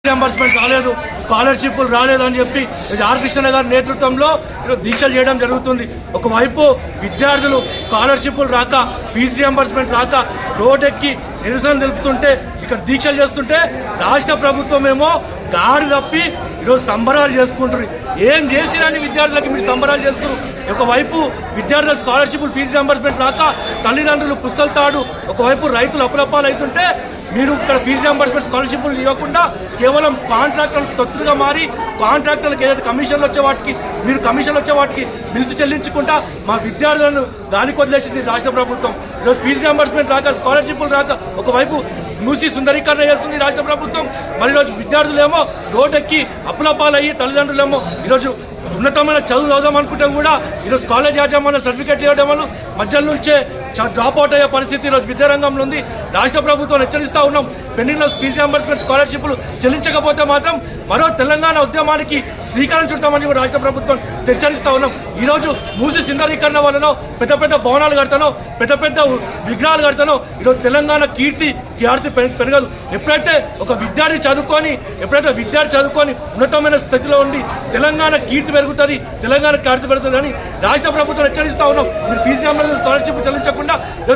Reimbursement రాలేదు, స్కాలర్షిప్లు రాలేదని చెప్పి ఆర్ కృష్ణ గారి నేతృత్వంలో దీక్షలు చేయడం జరుగుతుంది. ఒకవైపు విద్యార్థులు స్కాలర్షిప్లు రాక, ఫీజు రియంబర్స్మెంట్ రాక రోడ్డెక్కి నిరసన తెలుపుతుంటే, ఇక్కడ దీక్షలు చేస్తుంటే రాష్ట్ర ప్రభుత్వం ఏమో గాడి తప్పి ఈరోజు సంబరాలు చేసుకుంటారు. ఏం చేసిరని విద్యార్థులకి మీరు సంబరాలు చేస్తారు? ఒకవైపు విద్యార్థులకు స్కాలర్షిప్లు, ఫీజు రియంబర్స్మెంట్ రాక తల్లిదండ్రులు పుస్తలు తాడు, ఒకవైపు రైతులు అప్పులప్పాలు అవుతుంటే మీరు ఇక్కడ ఫీజు రియంబర్స్మెంట్ స్కాలర్షిప్లు ఇవ్వకుండా కేవలం కాంట్రాక్టర్లకు తొత్తులుగా మారి కాంట్రాక్టర్లకు ఏదైతే కమిషన్లు వచ్చే వాటికి మీరు కమిషన్లు వచ్చే వాటికి బిల్స్ చెల్లించుకుంటా మా విద్యార్థులను గాలికి వదిలేసింది రాష్ట్ర ప్రభుత్వం. ఈరోజు ఫీజు రియంబర్స్మెంట్ రాక, స్కాలర్షిప్లు రాక ఒకవైపు మూసి సుందరీకరణ చేస్తుంది రాష్ట్ర ప్రభుత్వం. మరి ఈరోజు విద్యార్థులేమో రోడ్డెక్కి అప్పులపాలయ్యి, తల్లిదండ్రులేమో ఈరోజు ఉన్నతమైన చదువు చదువుదాం అనుకుంటే కూడా ఈరోజు కాలేజ్ యాజమాన్యం సర్టిఫికేట్ ఇవ్వడం వల్ల మధ్యలో నుంచే డ్రాప్ అవుట్ అయ్యే పరిస్థితి ఈరోజు విద్యారంగంలో ఉంది. రాష్ట్ర ప్రభుత్వం హెచ్చరిస్తూ ఉన్నాం, పెండింగ్ లో ఫీజు రియంబర్స్మెంట్ స్కాలర్షిప్లు చెల్లించకపోతే మాత్రం మరో తెలంగాణ ఉద్యమానికి శ్రీకారం చుడతామని కూడా రాష్ట్ర ప్రభుత్వం హెచ్చరిస్తూ ఉన్నాం. ఈరోజు మూసి సుందరీకరణ వలన పెద్ద పెద్ద భవనాలు కడతానో, పెద్ద పెద్ద విగ్రహాలు కడతానో ఈరోజు తెలంగాణ కీర్తి పెరగదు. ఎప్పుడైతే ఒక విద్యార్థి చదువుకొని ఉన్నతమైన స్థితిలో ఉండి తెలంగాణ కీర్తి పెరుగుతుంది, తెలంగాణ కీర్తి పెరుగుతుంది అని రాష్ట్ర ప్రభుత్వం హెచ్చరిస్తా ఉన్నాం. మీరు ఫీజు రియంబర్స్మెంట్ స్కాలర్షిప్ చెల్లించకుండా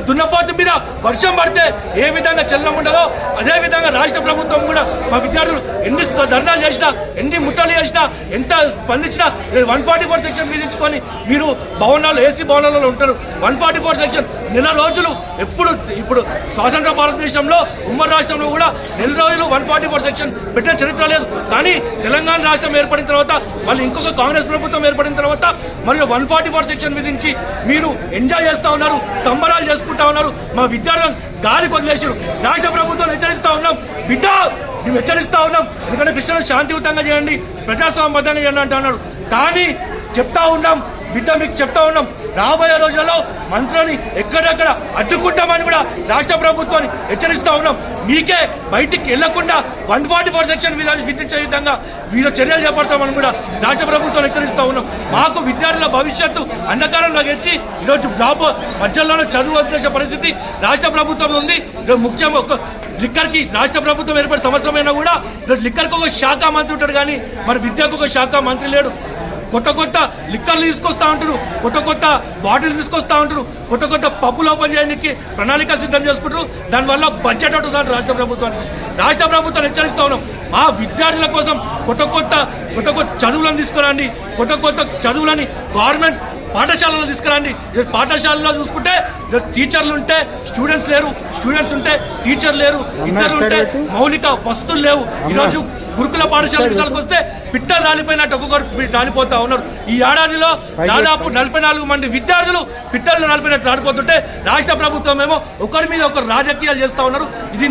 దున్నపోతు మీద వర్షం పడితే ఏ విధంగా చెల్లం ఉండదో అదే విధంగా రాష్ట్ర ప్రభుత్వం కూడా మా విద్యార్థులు ఎన్ని ధర్నాలు చేసినా, ఎన్ని ముట్టలు చేసినా, ఎంత స్పందించినా 144 సెక్షన్ విధించుకొని మీరు భవనాలు, ఏసీ భవనాలలో ఉంటారు. 144 సెక్షన్ నెల రోజులు ఇప్పుడు స్వాతంత్ర భారతదేశంలో ఉమ్మడి రాష్ట్రంలో కూడా నెల రోజులు 144 సెక్షన్ పెట్టిన చరిత్ర లేదు. కానీ తెలంగాణ రాష్ట్రం ఏర్పడిన తర్వాత, మళ్ళీ ఇంకొక కాంగ్రెస్ ప్రభుత్వం ఏర్పడిన తర్వాత మరియు 144 సెక్షన్ విధించి మీరు ఎంజాయ్ చేస్తా ఉన్నారు, సంబరాలు చేసుకుంటా ఉన్నారు. మా విద్యార్థులను గాలికి వదిలేసారు. రాష్ట్ర ప్రభుత్వం హెచ్చరిస్తా ఉన్నాం, బిడ్డ మేము హెచ్చరిస్తా ఉన్నాం. ఎందుకంటే కృష్ణను శాంతియుతంగా చేయండి, ప్రజాస్వామ్యబద్ధంగా చేయండి అంటున్నాడు. కానీ చెప్తా ఉన్నాం బిడ్డ, మీకు చెప్తా ఉన్నాం, రాబోయే రోజుల్లో మంత్రులని ఎక్కడెక్కడ అడ్డుకుంటామని కూడా రాష్ట్ర ప్రభుత్వాన్ని హెచ్చరిస్తా ఉన్నాం. మీకే బయటికి వెళ్లకుండా 144 సెక్షన్ విధించే విధంగా వీళ్ళు చర్యలు చేపడతామని కూడా రాష్ట్ర ప్రభుత్వాన్ని హెచ్చరిస్తా ఉన్నాం. మాకు విద్యార్థుల భవిష్యత్తు అంధకారంలో గెలిచి ఈరోజు మధ్యలోనే చదువు వదిలేసే పరిస్థితి రాష్ట్ర ప్రభుత్వం ఉంది. ముఖ్యంగా ఒక లిక్కర్కి రాష్ట్ర ప్రభుత్వం ఏర్పడిన సంవత్సరమైనా కూడా ఈరోజు లిక్కర్కి ఒక శాఖ మంత్రి ఉంటాడు, కానీ మరి విద్యకు ఒక శాఖ మంత్రి లేడు. కొత్త లిక్కర్లు తీసుకొస్తా ఉంటారు, కొత్త బాటిల్ తీసుకొస్తా ఉంటారు, కొత్త పబ్బులు ఓపెన్ చేయడానికి ప్రణాళిక సిద్ధం చేసుకుంటారు. దానివల్ల బడ్జెట్ అవుతుంది రాష్ట్ర ప్రభుత్వానికి. రాష్ట్ర ప్రభుత్వాన్ని హెచ్చరిస్తా ఉన్నాం, మా విద్యార్థుల కోసం కొత్త చదువులను తీసుకురండి, కొత్త చదువులని గవర్నమెంట్ పాఠశాలలో తీసుకురండి. పాఠశాలలో చూసుకుంటే టీచర్లు ఉంటే స్టూడెంట్స్ లేరు, స్టూడెంట్స్ ఉంటే టీచర్ లేరు, ఇద్దరు ఉంటే మౌలిక వసతులు లేవు. ఈరోజు గురుకుల పాఠశాల విషయాలకు వస్తే పిట్టలు రాలిపోయినట్టు ఒక్కొక్కరు రాలిపోతా ఉన్నారు. ఈ ఏడాదిలో దాదాపు 44 మంది విద్యార్థులు పిట్టలు రాలిపోయినట్టు రాలిపోతుంటే రాష్ట్ర ప్రభుత్వం ఏమో ఒకరి మీద ఒకరు రాజకీయాలు చేస్తా ఉన్నారు. ఇది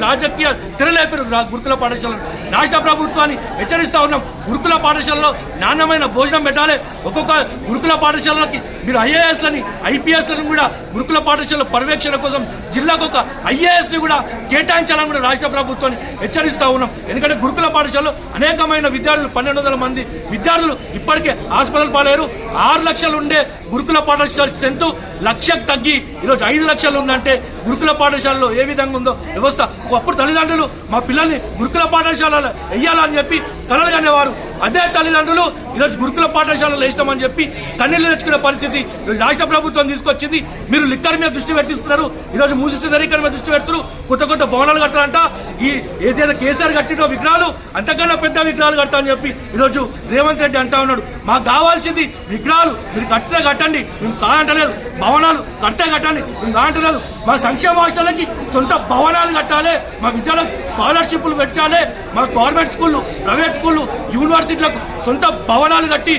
రాజకీయ తెరలేపారు గురుకుల పాఠశాలను. రాష్ట్ర ప్రభుత్వాన్ని హెచ్చరిస్తా ఉన్నాం, గురుకుల పాఠశాలలో నాణ్యమైన భోజనం పెట్టాలి. ఒక్కొక్క గురుకుల పాఠశాలలకి మీరు ఐఏఎస్లని, ఐపీఎస్లను కూడా గురుకుల పాఠశాల పర్యవేక్షణ కోసం జిల్లాకు ఒక ఐఏఎస్ ని కూడా కేటాయించాలని కూడా రాష్ట్ర ప్రభుత్వాన్ని హెచ్చరిస్తా ఉన్నాం. ఎందుకంటే గురుకుల పాఠశాలలో అనేకమైన విద్యార్థులు 1200 మంది విద్యార్థులు ఇప్పటికే హాస్పిటల్ పాలయ్యారు. 6 లక్షలు ఉండే గురుకుల పాఠశాల స్ట్రెంత్ 1 లక్షకు తగ్గి ఈరోజు 5 లక్షలు ఉందంటే గురుకుల పాఠశాలలో ఏ విధంగా ఉందో వ్యవస్థ. అప్పుడు తల్లిదండ్రులు మా పిల్లల్ని గురుకుల పాఠశాలలో వెయ్యాలని చెప్పి కలలు కనేవారు. అదే తల్లిదండ్రులు ఈరోజు గురుకుల పాఠశాలలో వేస్తామని చెప్పి కన్నీళ్లు తెచ్చుకునే పరిస్థితి రాష్ట్ర ప్రభుత్వం తీసుకొచ్చింది. మీరు లిక్కర్ మీద దృష్టి పెట్టిస్తున్నారు, ఈరోజు మూసి సుందరీకరణ మీద దృష్టి పెడుతున్నారు. కొత్త భవనాలు కట్టాలంట, ఈ ఏదైనా కేసీఆర్ కట్టిన విగ్రహాలు అంతకన్నా పెద్ద విగ్రహాలు కడతా అని చెప్పి ఈరోజు రేవంత్ రెడ్డి అంటా ఉన్నాడు. మాకు కావాల్సింది విగ్రహాలు, మీరు కట్టితే కట్టండి, మేము కాదంటలేదు. భవనాలు కట్టండి, మేము కాదంటలేదు. మా సంక్షేమ హాస్టళ్ళకి సొంత భవనాలు కట్టాలి, మా విద్యార్థులకు స్కాలర్షిప్లు పెట్టాలి, మా గవర్నమెంట్ స్కూళ్ళు, ప్రైవేట్ స్కూళ్ళు, యూనివర్సిటీలకు సొంత భవనాలు కట్టి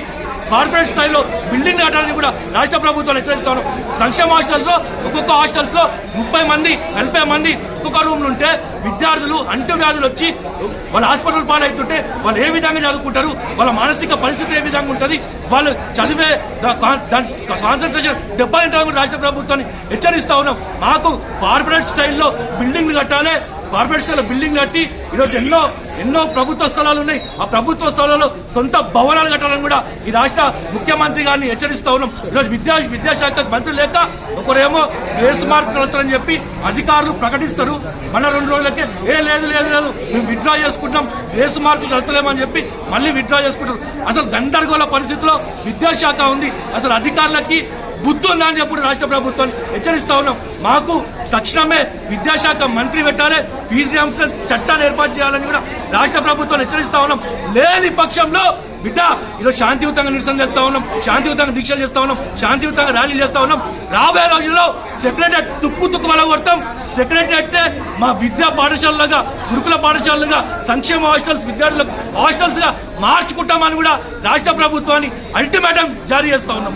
కార్పొరేట్ స్థాయిలో బిల్డింగ్ కట్టాలని కూడా రాష్ట్ర ప్రభుత్వాలు హెచ్చరిస్తాను. సంక్షేమ హాస్టల్స్లో ఒక్కొక్క హాస్టల్స్లో 30 మంది 40 మంది ఒక్కొక్క రూమ్లు ఉంటే విద్యార్థులు అంటువ్యాధులు వచ్చి వాళ్ళ హాస్పిటల్ పాలవుతుంటే వాళ్ళు ఏ విధంగా చదువుకుంటారు, వాళ్ళ మానసిక పరిస్థితి ఏ విధంగా ఉంటుంది, వాళ్ళు చదివే కాన్సన్ట్రేషన్ దెబ్బతింటామని రాష్ట్ర ప్రభుత్వాన్ని హెచ్చరిస్తా ఉన్నాం. మాకు కార్పొరేట్ స్టైల్లో బిల్డింగ్లు కట్టాలి, కార్పొరేషన్ బిల్డింగ్ కట్టి ఈరోజు ఎన్నో ప్రభుత్వ స్థలాలు ఉన్నాయి. ఆ ప్రభుత్వ స్థలాల్లో సొంత భవనాలు కట్టాలని కూడా ఈ రాష్ట్ర ముఖ్యమంత్రి గారిని హెచ్చరిస్తా ఉన్నాం. ఈరోజు విద్యాశాఖ మంత్రి లేక ఒకరేమో గ్రేస్ మార్క్ కలుగుతారని చెప్పి అధికారులు ప్రకటిస్తారు. మన 2 రోజులకే లేదు మేము విత్డ్రా చేసుకుంటాం, గ్రేస్ మార్కులు కలుతలేమని చెప్పి మళ్ళీ విత్డ్రా చేసుకుంటారు. అసలు గందరగోళ పరిస్థితిలో విద్యాశాఖ ఉంది. అసలు అధికారులకి బుద్ధి ఉందా అని చెప్పి రాష్ట్ర ప్రభుత్వాన్ని హెచ్చరిస్తా ఉన్నాం. మాకు తక్షణమే విద్యాశాఖ మంత్రి పెట్టాలి, ఫీజు రియంబర్స్మెంట్ చట్టాన్ని ఏర్పాటు చేయాలని కూడా రాష్ట్ర ప్రభుత్వాన్ని హెచ్చరిస్తా ఉన్నాం. లేని పక్షంలో బిడ్డ ఈరోజు శాంతియుతంగా నిరసన చేస్తా ఉన్నాం, శాంతియుతంగా దీక్షలు చేస్తా ఉన్నాం, శాంతియుతంగా ర్యాలీలు చేస్తా ఉన్నాం. రాబోయే రోజుల్లో సెక్రటరియట్ తుక్కు వలగొడతాం. సెక్రటరియట్ మా విద్యా పాఠశాలలుగా, గురుకుల పాఠశాలలుగా, సంక్షేమ హాస్టల్స్ విద్యార్థులకు హాస్టల్స్ గా మార్చుకుంటామని కూడా రాష్ట్ర ప్రభుత్వాన్ని అల్టిమేటం జారీ చేస్తా ఉన్నాం.